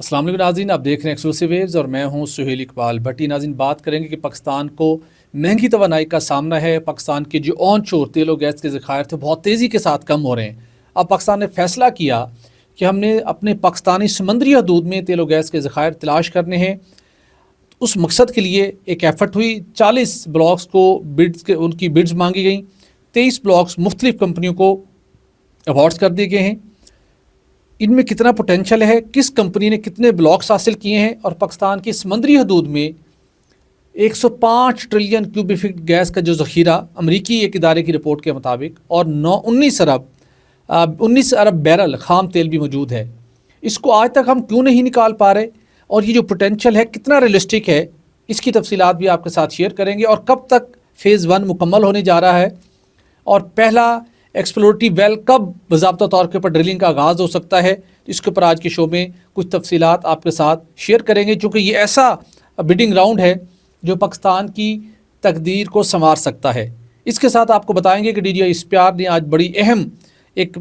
अस्सलाम वालेकुम नाज़रीन, आप देख रहे हैं एक्सक्लूसिव वेव्स और मैं हूं सुहेल इकबाल भट्टी। नाज़रीन, बात करेंगे कि पाकिस्तान को महंगी तवानाई का सामना है। पाकिस्तान के जो ऑनशोर तेल और गैस के ज़खायर थे बहुत तेज़ी के साथ कम हो रहे हैं। अब पाकिस्तान ने फैसला किया कि हमने अपने पाकिस्तानी समंदरी हदूद में तेल और गैस के ज़खायर तलाश करने हैं। उस मकसद के लिए एक एफर्ट हुई। 40 ब्लॉक्स को उनकी बिड्स मांगी गई। 23 ब्लॉक्स मुख्तलिफ कंपनियों को अवार्ड्स कर दिए गए हैं। इनमें कितना पोटेंशियल है, किस कंपनी ने कितने ब्लॉक्स हासिल किए हैं, और पाकिस्तान की समंदरी हदूद में 105 ट्रिलियन क्यूबिक फीट गैस का जो ज़ख़ीरा अमरीकी एक इदारे की रिपोर्ट के मुताबिक और 19 अरब बैरल खाम तेल भी मौजूद है। इसको आज तक हम क्यों नहीं निकाल पा रहे, और ये जो पोटेंशियल है कितना रियलिस्टिक है, इसकी तफसीलात भी आपके साथ शेयर करेंगे। और कब तक फ़ेज़ 1 मुकम्मल होने जा रहा है, और पहला एक्सप्लोरेटरी वेल कब बाज़ाब्ता तौर के ऊपर ड्रिलिंग का आगाज़ हो सकता है, इसके ऊपर आज के शो में कुछ तफसीलात आपके साथ शेयर करेंगे। चूँकि ये ऐसा बिडिंग राउंड है जो पाकिस्तान की तकदीर को संवार सकता है। इसके साथ आपको बताएंगे कि DGI इस्पियार ने आज बड़ी अहम एक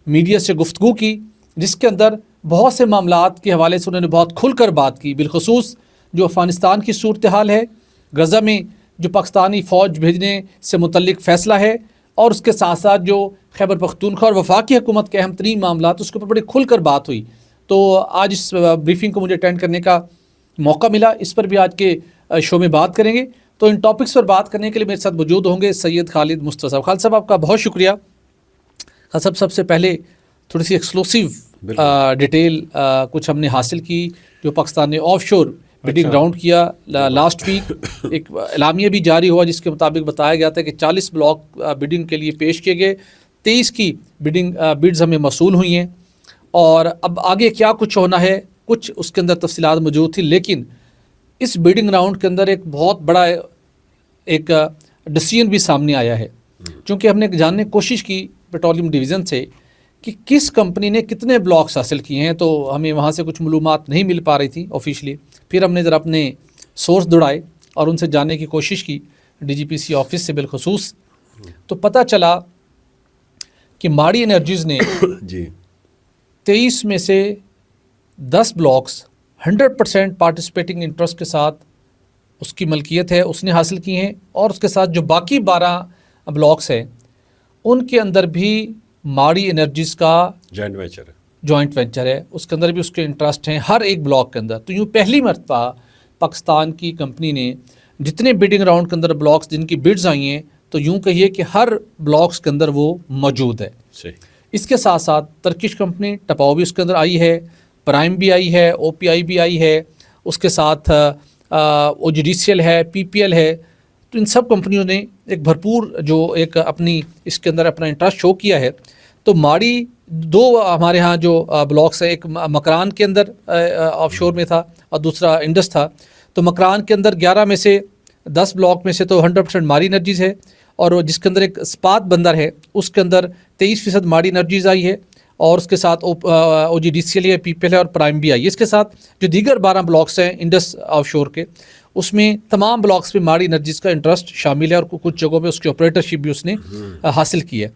मीडिया से गुफ्तगू की, जिसके अंदर बहुत से मामलात के हवाले से उन्होंने बहुत खुलकर बात की। बिलखुसूस जो अफ़गानिस्तान की सूरत हाल है, गज़ा में जो पाकिस्तानी फ़ौज भेजने से मुतल्लिक फ़ैसला है, और उसके साथ साथ जो खैबर पख्तूनख्वा और वफाकी हुकूमत के अहम तरीन मामला, उसके ऊपर बड़ी खुलकर बात हुई। तो आज इस ब्रीफिंग को मुझे अटेंड करने का मौका मिला, इस पर भी आज के शो में बात करेंगे। तो इन टॉपिक्स पर बात करने के लिए मेरे साथ मौजूद होंगे सैयद खालिद मुस्तफ़ा साहब। खालिद साहब, आपका बहुत शुक्रिया। खालिद साहब, सबसे पहले थोड़ी सी एक्सक्लूसिव डिटेल कुछ हमने हासिल की, जो पाकिस्तान ने ऑफशोर बिडिंग राउंड किया लास्ट वीक। एक एलामिया भी जारी हुआ जिसके मुताबिक बताया गया था कि 40 ब्लॉक बिडिंग के लिए पेश किए गए, 23 की बिड्स हमें मसूल हुई हैं। और अब आगे क्या कुछ होना है, कुछ उसके अंदर तफसीलात मौजूद थी, लेकिन इस बिडिंग राउंड के अंदर एक बहुत बड़ा एक डिसीजन भी सामने आया है। क्योंकि हमने जानने की कोशिश की पेट्रोलियम डिवीज़न से कि किस कंपनी ने कितने ब्लॉक्स हासिल किए हैं, तो हमें वहाँ से कुछ मालूमात नहीं मिल पा रही थी ऑफिशियली। फिर हमने ज़रा अपने सोर्स दौड़ाए और उनसे जानने की कोशिश की, DGPC ऑफिस से बिलखुसूस। तो पता चला कि माड़ी एनर्जीज़ ने 23 में से 10 ब्लॉक्स 100% पार्टिसिपेटिंग इंटरेस्ट के साथ उसकी मलकियत है, उसने हासिल की हैं। और उसके साथ जो बाकी 12 ब्लॉक्स हैं उनके अंदर भी माड़ी एनर्जीज़ का जॉइंट वेंचर है, उसके अंदर भी उसके इंटरेस्ट हैं हर एक ब्लॉक के अंदर। तो यूँ पहली मरतबा पाकिस्तान की कंपनी ने जितने बिडिंग राउंड के अंदर ब्लॉक्स जिनकी बिड्स आई हैं, तो यूँ कहिए कि हर ब्लॉक्स के अंदर वो मौजूद है। इसके साथ साथ टर्किश कंपनी टपाओ भी उसके अंदर आई है, प्राइम भी आई है, OPI भी आई है, उसके साथ OGDCL है, PPL है। तो इन सब कंपनियों ने एक भरपूर जो एक अपनी इसके अंदर अपना इंटरेस्ट शो किया है। तो माड़ी 2 हमारे यहाँ जो ब्लॉक्स है, एक मकरान के अंदर ऑफशोर में था और दूसरा इंडस था। तो मकरान के अंदर 11 में से 10 ब्लॉक में से तो 100% माड़ी एनर्जीज़ है, और जिसके अंदर एक स्पात बंदर है उसके अंदर 23% माड़ी एनर्जीज़ आई है, और उसके साथ OGDCL है, PPL है और प्राइम भी आई है। इसके साथ जो दीगर 12 ब्लॉक्स हैं इंडस ऑफशोर के, उसमें तमाम ब्लॉक्स में माड़ी एनर्जीज़ का इंटरेस्ट शामिल है, और कुछ जगहों पे उसकी ऑपरेटरशिप भी उसने हासिल की है।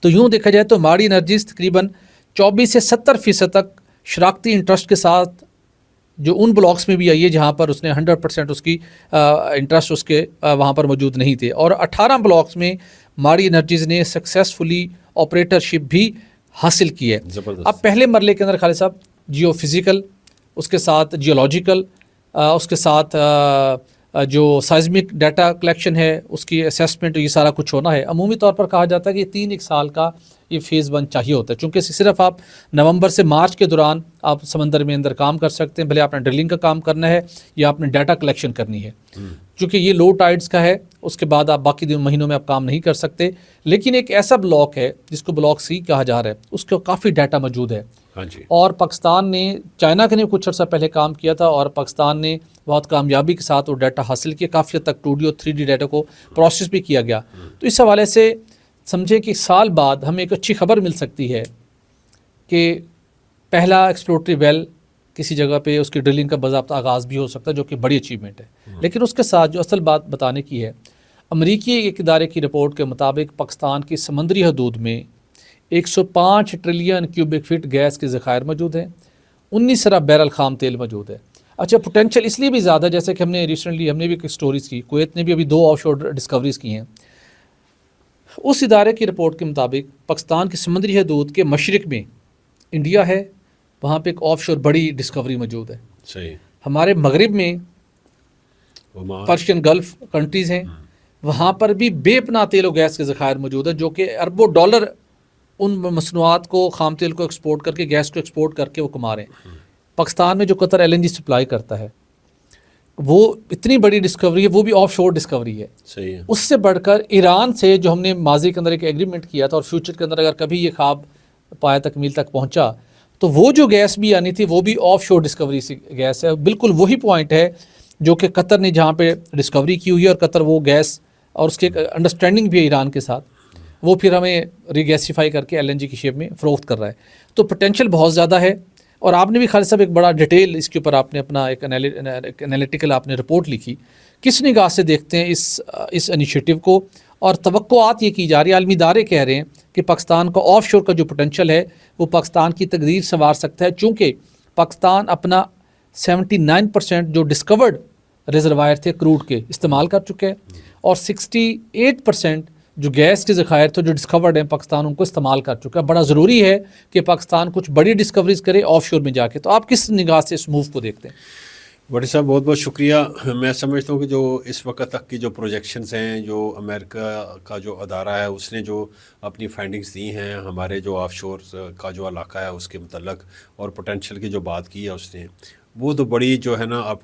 तो यूँ देखा जाए तो माड़ी एनर्जीज़ तकरीबन 24 से 70% तक शराकती इंटरेस्ट के साथ जो उन ब्लॉक्स में भी आई है जहाँ पर उसने 100% उसकी इंटरेस्ट उसके वहाँ पर मौजूद नहीं थे। और 18 ब्लॉक्स में माड़ी एनर्जीज़ ने सक्सेसफुली ऑपरेटरशिप भी हासिल की है। अब पहले मरले के अंदर खालिद साहब जियो फिज़िकल, उसके साथ जियोलॉजिकल, उसके साथ जो साइज़मिक डाटा कलेक्शन है उसकी असेसमेंट, ये सारा कुछ होना है। अमूमी तौर पर कहा जाता है कि 3 साल का ये फ़ेज़ 1 चाहिए होता है, चूँकि सिर्फ आप नवंबर से मार्च के दौरान आप समंदर में अंदर काम कर सकते हैं, भले आपने ड्रिलिंग का काम करना है या आपने डाटा कलेक्शन करनी है। चूँकि ये लो टाइड्स का है, उसके बाद आप बाकी महीनों में आप काम नहीं कर सकते। लेकिन एक ऐसा ब्लॉक है जिसको ब्लॉक C कहा जा रहा है, उसका काफ़ी डाटा मौजूद है। और पाकिस्तान ने चाइना के ने कुछ अर्सा पहले काम किया था, और पाकिस्तान ने बहुत कामयाबी के साथ वो डाटा हासिल किया। काफ़ी हद तक 2D और 3D डाटा को प्रोसेस भी किया गया। तो इस हवाले से समझे कि साल बाद हमें एक अच्छी खबर मिल सकती है कि पहला एक्सप्लोरेटरी वेल किसी जगह पे उसकी ड्रिलिंग का बाज़ाब्ता आगाज़ भी हो सकता है, जो कि बड़ी अचीवमेंट है। लेकिन उसके साथ जो असल बात बताने की है, अमरीकी एक इदारे की रिपोर्ट के मुताबिक पाकिस्तान की समंदरी हदूद में 105 ट्रिलियन क्यूबिक फीट गैस के ज़खायर मौजूद हैं, 19 अरब बैरल खाम तेल मौजूद है। अच्छा, पोटेंशियल इसलिए भी ज़्यादा, जैसे कि हमने भी स्टोरीज़ की, कुवैत ने भी अभी 2 ऑफशोर डिस्कवरीज़ की हैं। उस इदारे की रिपोर्ट के मुताबिक पाकिस्तान की समुद्री हदूद के मशरक़ में इंडिया है, वहाँ पे एक ऑफशोर बड़ी डिस्कवरी मौजूद है। सही। हमारे मगरिब में पर्शियन गल्फ कंट्रीज़ हैं, वहाँ पर भी बेपनाह तेल और गैस के ज़खायर मौजूद हैं, जो कि अरबों डॉलर उन मसनूआत को, खाम तेल को एक्सपोर्ट करके, गैस को एक्सपोर्ट करके वो कमा रहे हैं। पाकिस्तान में जो कतर LNG सप्लाई करता है, वो इतनी बड़ी डिस्कवरी है, वो भी ऑफशोर डिस्कवरी है। सही है। उससे बढ़कर ईरान से जो हमने माजी के अंदर एक एग्रीमेंट किया था, और फ्यूचर के अंदर अगर कभी ये ख्वाब पाया तकमील तक पहुंचा, तो वो जो गैस भी आनी थी वो भी ऑफशोर डिस्कवरी से गैस है। बिल्कुल वही पॉइंट है जो कि कतर ने जहाँ पे डिस्कवरी की हुई है, और कतर वो गैस और उसके अंडरस्टैंडिंग भी है ईरान के साथ, वो फिर हमें रीगैसिफाई करके LNG की शेप में फ़रोख्त कर रहा है। तो पोटेंशियल बहुत ज़्यादा है। और आपने भी खालिद साहब एक बड़ा डिटेल इसके ऊपर आपने अपना एक एनालिटिकल आपने रिपोर्ट लिखी। किस निगाह से देखते हैं इस इनिशिएटिव को, और तवक्कुआत ये की जा रही है, आलमी इदारे कह रहे हैं कि पाकिस्तान का ऑफशोर का जो पोटेंशियल है वो पाकिस्तान की तकदीर संवार सकता है, चूँकि पाकिस्तान अपना 79% जो डिस्कवर्ड रिजर्वायर थे क्रूड के इस्तेमाल कर चुके हैं, और 68% जो गैस के ज़खायर थे जो डिस्कवर्ड हैं पाकिस्तान उनको इस्तेमाल कर चुका है। बड़ा ज़रूरी है कि पाकिस्तान कुछ बड़ी डिस्कवरीज करे ऑफशोर में जाके। तो आप किस निगाह से इस मूव को देखते हैं? बड़ी साहब बहुत बहुत शुक्रिया। मैं समझता हूँ कि जो इस वक्त तक की जो प्रोजेक्शंस हैं, जो अमेरिका का जो अदारा है उसने जो अपनी फाइंडिंग्स दी हैं हमारे जो ऑफशोर का जो इलाका है उसके मतलब, और पोटेंशियल की जो बात की है उसने, वो तो बड़ी जो है ना अब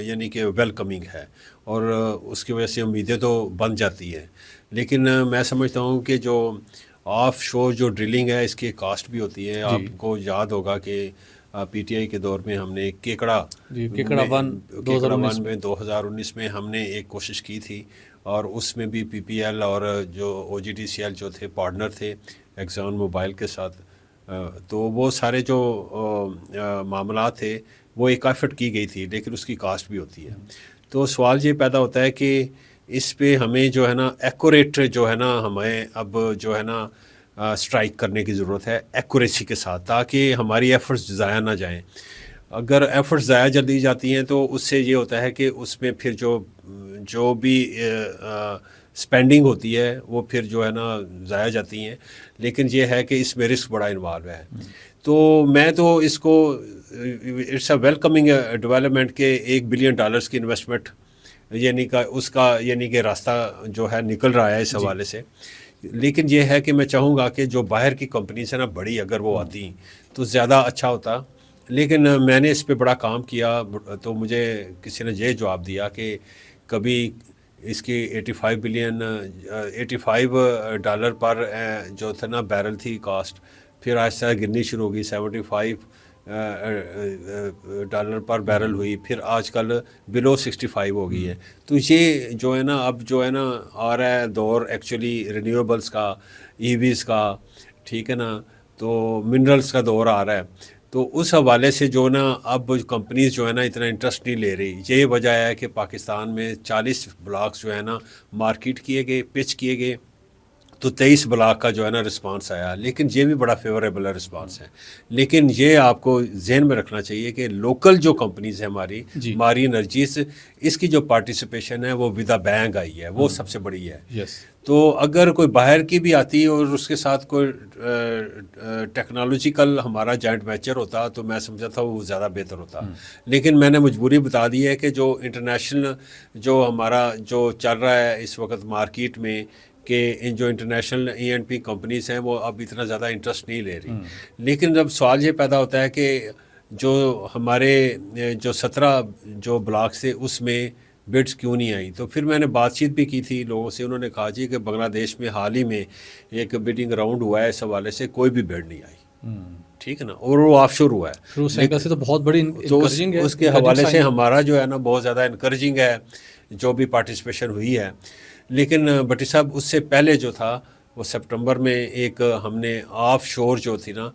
यानी कि वेलकमिंग है, और उसकी वजह से उम्मीदें तो बन जाती हैं। लेकिन मैं समझता हूँ कि जो ऑफ शोर जो ड्रिलिंग है इसकी कास्ट भी होती है। आपको याद होगा कि PTI के दौर में हमने केकड़ा वन में 2019 में हमने एक कोशिश की थी, और उसमें भी PPL और जो OGTCL जो थे पार्टनर थे एक्सॉन मोबाइल के साथ, तो वो सारे जो मामला थे वो एक एफर्ट की गई थी, लेकिन उसकी कास्ट भी होती है। तो सवाल ये पैदा होता है कि इस पे हमें जो है ना एक्यूरेट जो है ना हमें अब जो है ना स्ट्राइक करने की ज़रूरत है एक्यूरेसी के साथ, ताकि हमारी एफ़र्ट्स ज़ाया ना जाएं। अगर एफ़र्ट्स ज़ाया जल दी जाती हैं तो उससे ये होता है कि उसमें फिर जो भी स्पेंडिंग होती है वो फिर जो है ना ज़ाया जाती हैं। लेकिन ये है कि इसमें रिस्क बड़ा इन्वॉल्व है। तो मैं तो इसको इट्स अ वेलकमिंग डेवलपमेंट के $1 बिलियन की इन्वेस्टमेंट यानी का उसका यानी कि रास्ता जो है निकल रहा है इस हवाले से। लेकिन ये है कि मैं चाहूँगा कि जो बाहर की कंपनीज है ना बड़ी, अगर वो आती तो ज़्यादा अच्छा होता। लेकिन मैंने इस पे बड़ा काम किया, तो मुझे किसी ने ये जवाब दिया कि कभी इसकी $85 बिलियन $85 पर जो था ना बैरल थी कास्ट, फिर आहिस्ता गिरनी शुरू होगी, $75 पर बैरल हुई, फिर आजकल बिलो 65 हो गई है। तो ये जो है ना अब जो है ना आ रहा है दौर एक्चुअली रिन्यूएबल्स का, EVs का, ठीक है ना, तो मिनरल्स का दौर आ रहा है। तो उस हवाले से जो ना अब कंपनीज जो है ना इतना इंटरेस्ट नहीं ले रही। ये वजह है कि पाकिस्तान में 40 ब्लॉक्स जो है ना मार्केट किए गए, पिच किए गए, तो 23 ब्लॉक का जो है ना रिस्पांस आया। लेकिन ये भी बड़ा फेवरेबल रिस्पांस है। लेकिन ये आपको जहन में रखना चाहिए कि लोकल जो कंपनीज है हमारी मारी एनर्जीज, इसकी जो पार्टिसिपेशन है वो विद अ बैंक आई है, वो सबसे बड़ी है। तो अगर कोई बाहर की भी आती और उसके साथ कोई टेक्नोलॉजिकल हमारा जॉइंट वेंचर होता तो मैं समझा था वो ज़्यादा बेहतर होता। लेकिन मैंने मजबूरी बता दी है कि जो इंटरनेशनल जो हमारा जो चल रहा है इस वक्त मार्केट में, कि इन जो इंटरनेशनल E&P कंपनीज हैं वो अब इतना ज़्यादा इंटरेस्ट नहीं ले रही। लेकिन जब सवाल ये पैदा होता है कि जो हमारे जो 17 जो ब्लॉक्स थे उसमें बिड्स क्यों नहीं आई, तो फिर मैंने बातचीत भी की थी लोगों से। उन्होंने कहा जी कि बांग्लादेश में हाल ही में एक बिडिंग राउंड हुआ है, इस हवाले से कोई भी बिड नहीं आई, ठीक है ना, और वो ऑफशोर हुआ है। से तो बहुत बड़ी तो उसके हवाले से हमारा जो है ना बहुत ज़्यादा इनकरेजिंग है जो भी पार्टिसिपेशन हुई है। लेकिन भट्टी साहब उससे पहले जो था वो सितंबर में एक हमने ऑफ शोर जो थी ना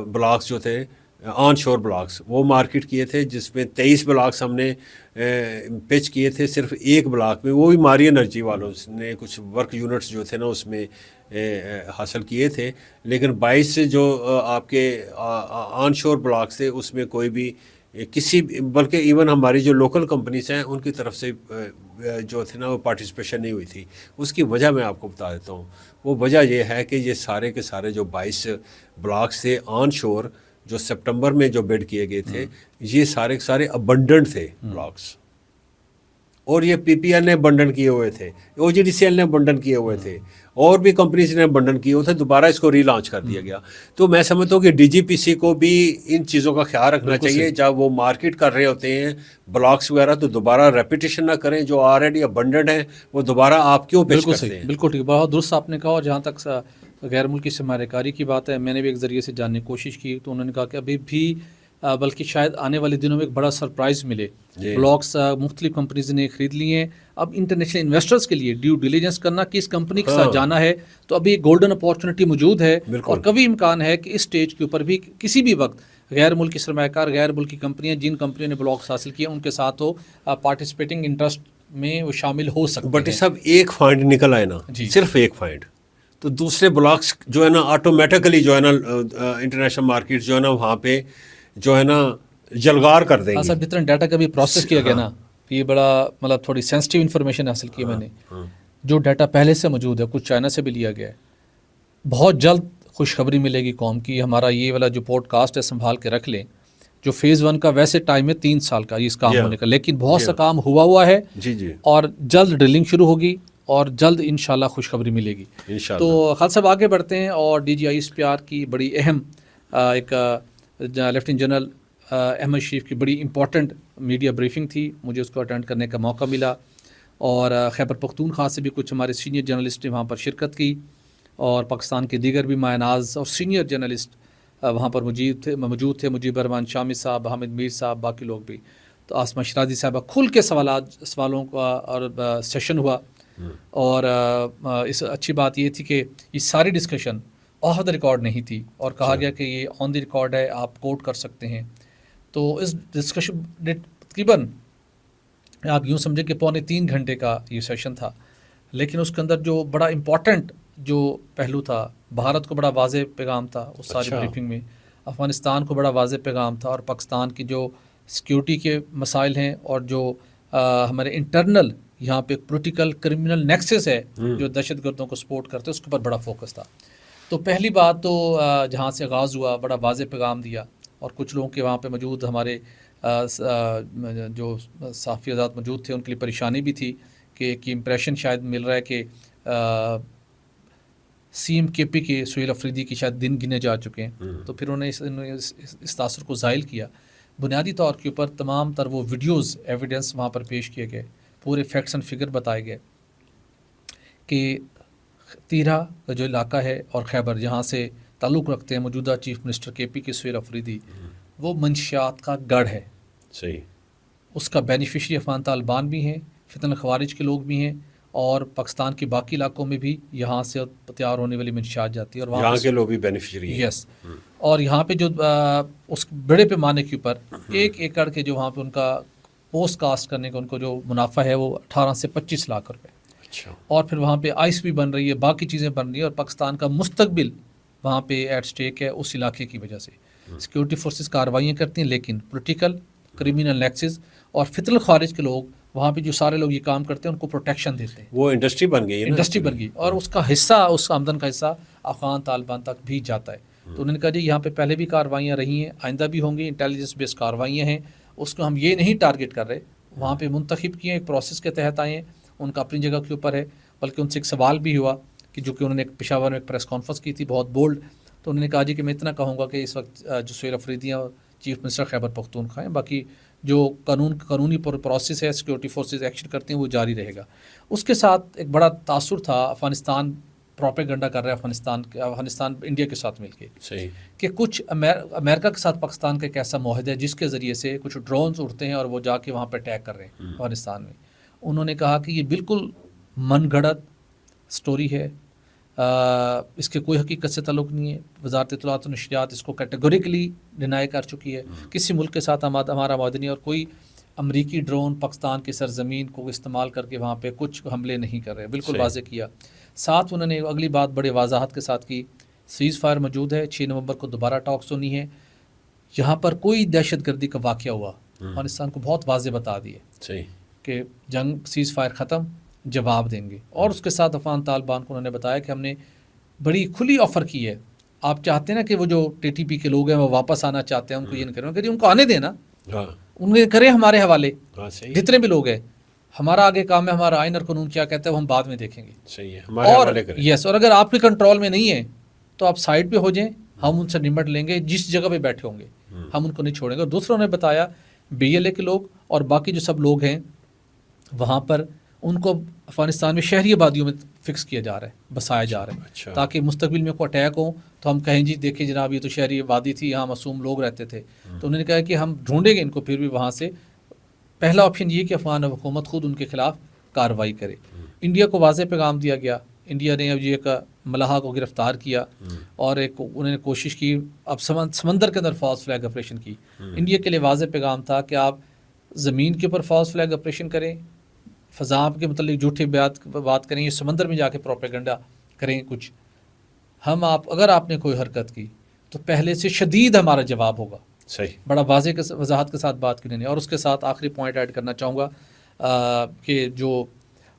ब्लॉक्स जो थे ऑन शोर ब्लॉक्स वो मार्केट किए थे, जिसमें 23 ब्लॉक्स हमने पिच किए थे सिर्फ एक ब्लॉक में, वो भी मारी एनर्जी वालों ने कुछ वर्क यूनिट्स जो थे ना उसमें हासिल किए थे। लेकिन 22 जो आपके ऑन शोर ब्लॉक्स थे उसमें कोई भी किसी, बल्कि इवन हमारी जो लोकल कंपनीज हैं उनकी तरफ से जो थे ना वो पार्टिसिपेशन नहीं हुई थी। उसकी वजह मैं आपको बता देता हूँ। वो वजह ये है कि ये सारे के सारे जो 22 ब्लॉक्स थे ऑन शोर जो सितंबर में जो बिड किए गए थे, ये सारे के सारे अबंडेंट थे ब्लॉक्स, और ये पीपीएल ने बंडन किए हुए थे, ओजीडीसीएल ने बंडन किए हुए थे, और भी कंपनीज ने बंडन किए हुए थे। दोबारा इसको रीलॉन्च कर दिया गया। तो मैं समझता हूँ कि डीजीपीसी को भी इन चीज़ों का ख्याल रखना चाहिए जब वो मार्केट कर रहे होते हैं ब्लॉक्स वगैरह, तो दोबारा रेपिटेशन ना करें। जो ऑलरेडी अबंडेंट है वो दोबारा आप क्यों पेश करते हैं। बिल्कुल ठीक, बहुत दुरुस्त आपने कहा। और जहाँ तक गैर मुल्की सरमायाकारी की बात है, मैंने भी एक ज़रिए से जानने की कोशिश की, तो उन्होंने कहा कि अभी भी बल्कि शायद आने वाले दिनों में एक बड़ा सरप्राइज़ मिले। ब्लॉक्स मुख्तलिफ कंपनीज ने ख़रीद लिए हैं। अब इंटरनेशनल इन्वेस्टर्स के लिए ड्यू डिलीजेंस करना कि इस कंपनी के साथ जाना है, तो अभी गोल्डन अपॉर्चुनिटी मौजूद है। और कभी इम्कान है कि इस स्टेज के ऊपर भी किसी भी वक्त गैर मुल्की सरमायाकार, गैर मुल्की कंपनियां, जिन कंपनियों ने ब्लॉक्स हासिल किए उनके साथ वो पार्टिसिपेटिंग इंटरेस्ट में वो शामिल हो सकते हैं। बट सब एक फाइंड निकल आए ना, सिर्फ एक फाइंड, तो दूसरे ब्लॉक्स जो है ना ऑटोमेटिकली जो है ना इंटरनेशनल मार्केट जो है ना वहाँ पे जो है ना जलगार कर देंगे। सब जितना डाटा का भी प्रोसेस किया गया ना, ये बड़ा मतलब थोड़ी सेंसिटिव इन्फॉर्मेशन हासिल की मैंने। जो डाटा पहले से मौजूद है, कुछ चाइना से भी लिया गया है। बहुत जल्द खुशखबरी मिलेगी कौम की। हमारा ये वाला जो पॉडकास्ट है संभाल के रख लें। जो फेज़ 1 का वैसे टाइम है 3 साल का इस काम होने का, लेकिन बहुत सा काम हुआ है जी। और जल्द ड्रिलिंग शुरू होगी और जल्द इंशाल्लाह खुशखबरी मिलेगी। तो खालिद साहब आगे बढ़ते हैं और DGISPR की बड़ी अहम एक लेफ्टिनेंट जनरल अहमद शरीफ की बड़ी इंपॉर्टेंट मीडिया ब्रीफिंग थी, मुझे उसको अटेंड करने का मौका मिला। और खैबर पख्तूनख्वा से भी कुछ हमारे सीनियर जर्नलिस्ट ने वहाँ पर शिरकत की, और पाकिस्तान के दीगर भी मायनाज और सीनियर जर्नलिस्ट वहाँ पर मौजूद थे। मुजीबर रहमान शामी साहब, हामिद मीर साहब, बाकी लोग भी। तो आसमा शराजी साहबा खुल के सवालों का और सेशन हुआ। और इस अच्छी बात ये थी कि ये सारी डिस्कशन ऑफ द रिकॉर्ड नहीं थी, और कहा गया कि ये ऑन द रिकॉर्ड है, आप कोट कर सकते हैं। तो इस डिस्कशन तकरीबन आप यूँ समझे कि 2.25 घंटे का ये सेशन था। लेकिन उसके अंदर जो बड़ा इम्पॉर्टेंट जो पहलू था, भारत को बड़ा वाज़ेह पैगाम था उस सारी ब्रीफिंग में, अफ़गानिस्तान को बड़ा वाज़ेह पैगाम था, और पाकिस्तान की जो सिक्योरिटी के मसाइल हैं और जो हमारे इंटरनल यहाँ पे पॉलिटिकल क्रिमिनल नेक्सस है जो दहशतगर्दों को सपोर्ट करते हैं, उसके ऊपर बड़ा फोकस था। तो पहली बात तो जहाँ से आगाज़ हुआ, बड़ा वाज़ेह पैगाम दिया, और कुछ लोगों के वहाँ पे मौजूद हमारे जो साफ़ी आज़ाद मौजूद थे उनके लिए परेशानी भी थी कि इम्प्रेशन शायद मिल रहा है कि CMKP के सुहेल अफरीदी की शायद दिन गिने जा चुके हैं। तो फिर उन्होंने इस तासुर को ज़ाहिल किया। बुनियादी तौर के ऊपर तमाम तर वो वीडियोज़ एविडेंस वहाँ पर पेश किए गए, पूरे फैक्ट्स एंड फिगर बताए गए कि तीरा का जो इलाका है और खैबर जहाँ से ताल्लुक़ रखते हैं मौजूदा चीफ मिनिस्टर KP के सुहेल अफरीदी, वो मंशियात का गढ़ है। सही, उसका बेनिफिशरी अफ़गान तालिबान भी हैं, फितन ख़वारिज के लोग भी हैं, और पाकिस्तान के बाकी इलाकों में भी यहाँ से तैयार होने वाली मंशियात जाती है, और वहाँ के लोग भी बेनिफिशरी हैं। यस। और यहाँ पे जो उस बड़े पैमाने के ऊपर 1 एकड़ के जो वहाँ पे उनका पोस्ट कास्ट करने का उनको जो मुनाफा है वो 18 से 25 लाख रुपए। अच्छा। और फिर वहाँ पे आइस भी बन रही है, बाकी चीज़ें बन रही हैं, और पाकिस्तान का मुस्तकबिल वहाँ पे एट स्टेक है उस इलाके की वजह से। सिक्योरिटी फोर्सेस कार्रवाइयाँ करती हैं, लेकिन पोलिटिकल क्रिमिनल नेक्सस और फितरल ख़वारिज के लोग वहाँ पे जो सारे लोग ये काम करते हैं उनको प्रोटेक्शन देते हैं। वो इंडस्ट्री बन गई है, इंडस्ट्री बन गई, और उसका हिस्सा, उस आमदन का हिस्सा अफ़गान तालिबान तक भी जाता है। तो उन्होंने कहा जी यहाँ पे पहले भी कार्रवाइयाँ रही हैं, आइंदा भी होंगी, इंटेलिजेंस बेस्ड कार्रवाइयाँ हैं, उसको हम ये नहीं टारगेट कर रहे। वहाँ पे मुंतखब किए, एक प्रोसेस के तहत आए हैं, उनका अपनी जगह के ऊपर है। बल्कि उनसे एक सवाल भी हुआ कि जो कि उन्होंने एक पेशावर में एक प्रेस कॉन्फ्रेंस की थी बहुत बोल्ड। तो उन्होंने कहा जी कि मैं इतना कहूँगा कि इस वक्त जो सुहेल अफरीदी और चीफ मिनिस्टर खैबर पख्तूनख्वा हैं, बाकी जो कानूनी प्रोसेस है, सिक्योरिटी फोर्सेस एक्शन करती हैं, वो जारी रहेगा। उसके साथ एक बड़ा तासुर था, अफ़गानिस्तान प्रोपेगेंडा कर रहा है अफ़गानिस्तान इंडिया के साथ मिलके, सही, कि कुछ अमेरिका के साथ पाकिस्तान का एक ऐसा मुआहदा है जिसके ज़रिए से कुछ ड्रोन्स उड़ते हैं और वो जाके वहाँ पर अटैक कर रहे हैं अफ़गानिस्तान में। उन्होंने कहा कि ये बिल्कुल मनगढ़ंत स्टोरी है, इसके कोई हकीकत से ताल्लुक़ नहीं है। वज़ारत इत्तलात व नशरियात इसको कैटेगोरिकली डिनाई कर चुकी है। किसी मुल्क के साथ हमारा मौदा नहीं, और कोई अमरीकी ड्रोन पाकिस्तान की सरजमीन को इस्तेमाल करके वहाँ पे कुछ हमले नहीं कर रहे, बिल्कुल वाज़े किया। साथ उन्होंने अगली बात बड़े वजाहत के साथ की, सीज़ फायर मौजूद है, 6 नवंबर को दोबारा टॉक्स होनी है। यहाँ पर कोई दहशत गर्दी का वाक़या हुआ, अफ़गानिस्तान को बहुत वाज़े बता दिए कि जंग सीज़ फायर ख़त्म, जवाब देंगे। और उसके साथ अफ़गान तालिबान को उन्होंने बताया कि हमने बड़ी खुली ऑफ़र की है, आप चाहते हैं ना कि वो जो TTP के लोग हैं वो वापस आना चाहते हैं, उनको ये नहीं करें, करिए उनको आने देना, उन्हें करें हमारे हवाले, जितने भी लोग हैं। हमारा आगे काम है, हमारा आइन और कानून क्या कहता है वो हम बाद में देखेंगे। सही है, हमारे हवाले करें। यस, और अगर आपके कंट्रोल में नहीं है तो आप साइड पे हो जाएं, हम उनसे निपट लेंगे, जिस जगह पे बैठे होंगे हम उनको नहीं छोड़ेंगे। और दूसरों ने बताया BLA के लोग और बाकी जो सब लोग हैं वहाँ पर, उनको अफ़गानिस्तान में शहरी आबादियों में फिक्स किया जा रहा है, बसाया जा रहा है, ताकि मुस्तकबिल में कोई अटैक हो तो हम कहें जी देखिए जनाब ये तो शहरी आबादी थी, यहाँ मासूम लोग रहते थे। तो उन्होंने कहा कि हम ढूंढेंगे इनको फिर भी वहाँ से। पहला ऑप्शन ये कि अफ़गान हुकूमत खुद उनके खिलाफ कार्रवाई करे। इंडिया को वाज़ेह पैगाम दिया गया, इंडिया ने अब ये एक मलाहा को गिरफ्तार किया और एक उन्होंने कोशिश की, अब समंदर के अंदर फॉल्स फ्लैग ऑपरेशन की। इंडिया के लिए वाज़ेह पैगाम था कि आप ज़मीन के ऊपर फॉल्स फ्लैग ऑपरेशन करें, फ़ज़ा के मतलब झूठी बात करें, ये समंदर में जाके प्रोपेगेंडा करें कुछ, हम आप अगर आपने कोई हरकत की तो पहले से शदीद हमारा जवाब होगा। सही, बड़ा वाज़ेह के वजाहत के साथ बात की उन्होंने। और उसके साथ आखिरी पॉइंट ऐड करना चाहूँगा कि जो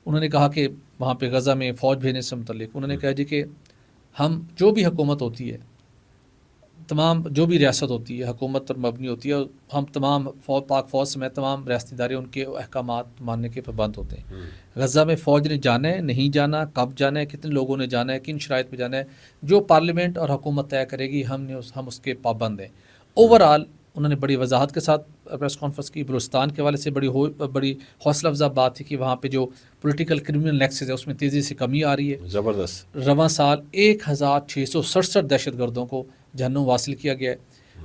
उन्होंने कहा कि वहाँ पे गज़ा में फ़ौज भेजने से मुतल्लिक उन्होंने कहा जी कि हम जो भी हुकूमत होती है, तमाम जो भी रियासत होती है हुकूमत पर मबनी होती है, हम तमाम पाक फ़ौज समेत तमाम रियासती इदारे उनके अहकामात मानने के पाबंद होते हैं। गज़ा में फ़ौज ने जाना है, नहीं जाना, कब जाना है, कितने लोगों ने जाना है, किन शराइत पर जाना है, जो पार्लियामेंट और हुकूमत तय करेगी हम उसके पाबंद हैं। ओवरऑल उन्होंने बड़ी वजाहत के साथ प्रेस कॉन्फ्रेंस की। बलूचिस्तान के हवाले से बड़ी हौसला अफजा बात थी कि वहाँ पे जो पॉलिटिकल क्रिमिनल नेक्सेस है उसमें तेज़ी से कमी आ रही है। ज़बरदस्त। रवां साल 1667 दहशतगर्दों को जहन्नुम वासिल किया गया है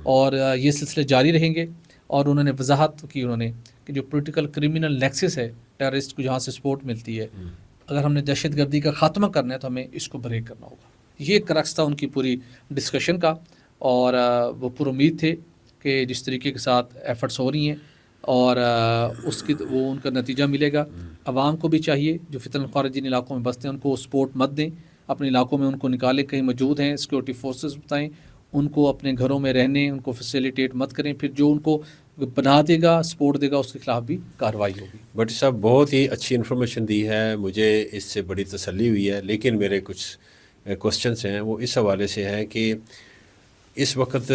और ये सिलसिले जारी रहेंगे। और उन्होंने वजाहत की उन्होंने कि जो पॉलिटिकल क्रिमिनल नेक्सेस है, टेररिस्ट को जहाँ से सपोर्ट मिलती है, अगर हमने दहशत गर्दी का ख़ात्मा करना है तो हमें इसको ब्रेक करना होगा। ये क्रक्स था उनकी पूरी डिस्कशन का। और वो पूरी उम्मीद थे कि जिस तरीके के साथ एफ़र्ट्स हो रही हैं और उसकी वो उनका नतीजा मिलेगा। आवाम को भी चाहिए जो फितरन ख़ारिजिन इलाकों में बसते हैं उनको सपोर्ट मत दें, अपने इलाकों में उनको निकालें, कहीं मौजूद हैं सिक्योरिटी फोर्सेस बताएं, उनको अपने घरों में रहने, उनको फैसिलिटेट मत करें। फिर जो उनको बना देगा, सपोर्ट देगा, उसके खिलाफ भी कार्रवाई होगी। भट्टी साहब बहुत ही अच्छी इन्फॉर्मेशन दी है, मुझे इससे बड़ी तसल्ली हुई है। लेकिन मेरे कुछ क्वेश्चंस हैं वो इस हवाले से हैं कि इस वक्त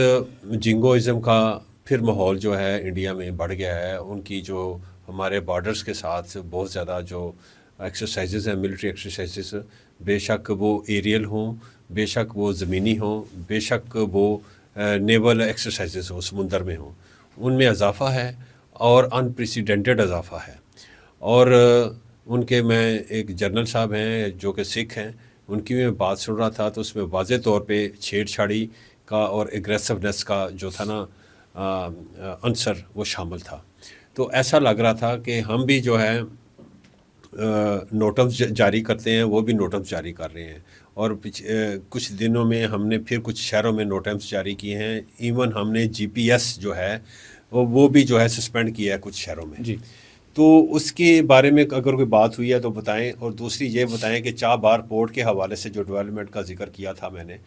जिंगोइज़म का फिर माहौल जो है इंडिया में बढ़ गया है। उनकी जो हमारे बॉर्डर्स के साथ बहुत ज़्यादा जो एक्सरसाइजेज़ हैं, मिलिट्री एक्सरसाइजेज़, बेशक वो एरियल हों, बेशक वो ज़मीनी हों, बेशक वो नेवल एक्सरसाइजेज़ हों, समुंदर में हों, उनमें इजाफ़ा है और अनप्रेसिडेंटेड इजाफ़ा है। और उनके मैं एक जनरल साहब हैं जो कि सिख हैं, उनकी मैं बात सुन रहा था तो उसमें वाज़े तौर पे छेड़छाड़ी का और एग्रेसिवनेस का जो था ना अंसर वो शामिल था। तो ऐसा लग रहा था कि हम भी जो है नोटम्स जारी करते हैं, वो भी नोटम्स जारी कर रहे हैं। और कुछ दिनों में हमने फिर कुछ शहरों में नोटम्स जारी किए हैं। इवन हमने GPS जो है वो भी जो है सस्पेंड किया है कुछ शहरों में जी। तो उसके बारे में अगर कोई बात हुई है तो बताएं। और दूसरी ये बताएं कि चाबार पोर्ट के हवाले से जो डेवलपमेंट का जिक्र किया था मैंने,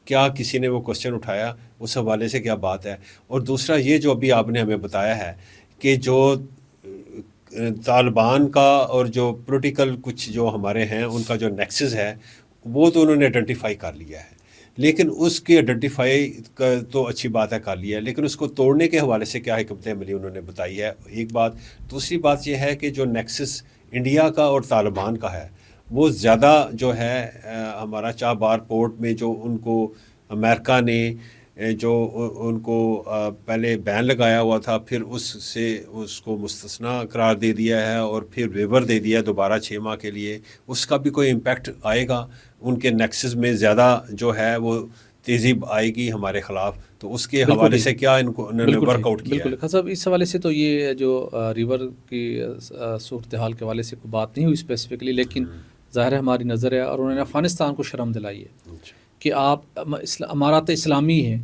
क्या किसी ने वो क्वेश्चन उठाया, उस हवाले से क्या बात है। और दूसरा ये जो अभी आपने हमें बताया है कि जो तालिबान का और जो पॉलिटिकल कुछ जो हमारे हैं उनका जो नेक्सस है वो तो उन्होंने आइडेंटिफाई कर लिया है, लेकिन उसकी आइडेंटिफाई तो अच्छी बात है कर लिया है, लेकिन उसको तोड़ने के हवाले से क्या हिकमत अमली उन्होंने बताई है, एक बात। दूसरी बात यह है कि जो नेक्सस इंडिया का और तालिबान का है वो ज़्यादा जो है हमारा चाबार पोर्ट में जो उनको अमेरिका ने जो उनको पहले बैन लगाया हुआ था, फिर उससे उसको मुस्तस्ना करार दे दिया है और फिर वेवर दे दिया दोबारा 6 माह के लिए। उसका भी कोई इम्पैक्ट आएगा उनके नेक्सस में, ज़्यादा जो है वो तेज़ी आएगी हमारे ख़िलाफ़, तो उसके हवाले से क्या इनको उन्होंने वर्कआउट किया? बिल्कुल साहब, इस हवाले से तो ये जो रिवर की सूरत हाल के हवाले से कोई बात नहीं हुई स्पेसिफिकली, लेकिन ज़ाहिर है हमारी नज़र है, और उन्होंने अफ़गानिस्तान को शर्म दिलाई है कि आप अमारात इस्लामी है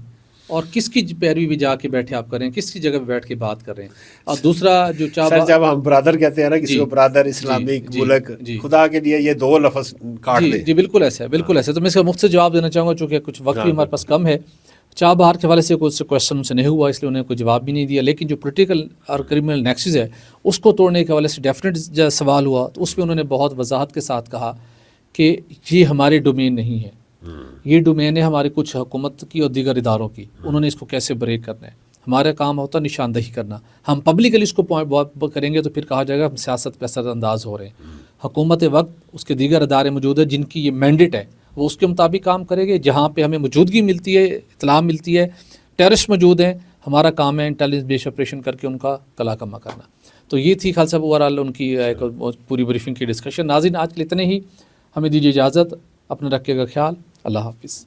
और किसकी पैरवी भी जाके बैठे आप करें, किसकी जगह पे बैठ के बात कर रहे हैं। और दूसरा जो सर, जब हम ब्रदर कहते हैं ना किसी को, ब्रदर, इस्लामिक मुल्क, खुदा के लिए ये दो लफ्ज़ काट दें। जी बिल्कुल ऐसा है, बिल्कुल ऐसा है। तो मैं इसका मुफ्त से जवाब देना चाहूँगा, चूँकि कुछ वक्त भी हमारे पास कम है। चाबहार के हवाले से कुछ क्वेश्चन उनसे नहीं हुआ, इसलिए उन्हें कोई जवाब भी नहीं दिया। लेकिन जो पॉलिटिकल और क्रिमिनल नेक्सस है उसको तोड़ने के हवाले से डेफिनेट सवाल हुआ, तो उसमें उन्होंने बहुत वजाहत के साथ कहा कि ये हमारे डोमेन नहीं है, ये डोमेन है हमारे कुछ हुकूमत की और दीगर इदारों की, उन्होंने इसको कैसे ब्रेक करना है। हमारा काम होता है निशानदही करना, हम पब्लिकली इसको पॉइंट करेंगे तो फिर कहा जाएगा हम सियासत पे असरअंदाज हो रहे हैं। हुकूमत वक्त उसके दीगर अदारे मौजूद है जिनकी ये मैंडेट है, वो उसके मुताबिक काम करेंगे। जहाँ पे हमें मौजूदगी मिलती है, इत्तला मिलती है, टेररिस्ट मौजूद हैं, हमारा काम है इंटेलिजेंस बेस्ड ऑपरेशन करके उनका कला कमा करना। तो ये थी खालसा ओवरऑल उनकी एक पूरी ब्रीफिंग की डिस्कशन। नाज़रीन, आज के लिए इतने ही, हमें दीजिए इजाज़त, अपने रखिएगा ख्याल, अल्लाह हाफिज़।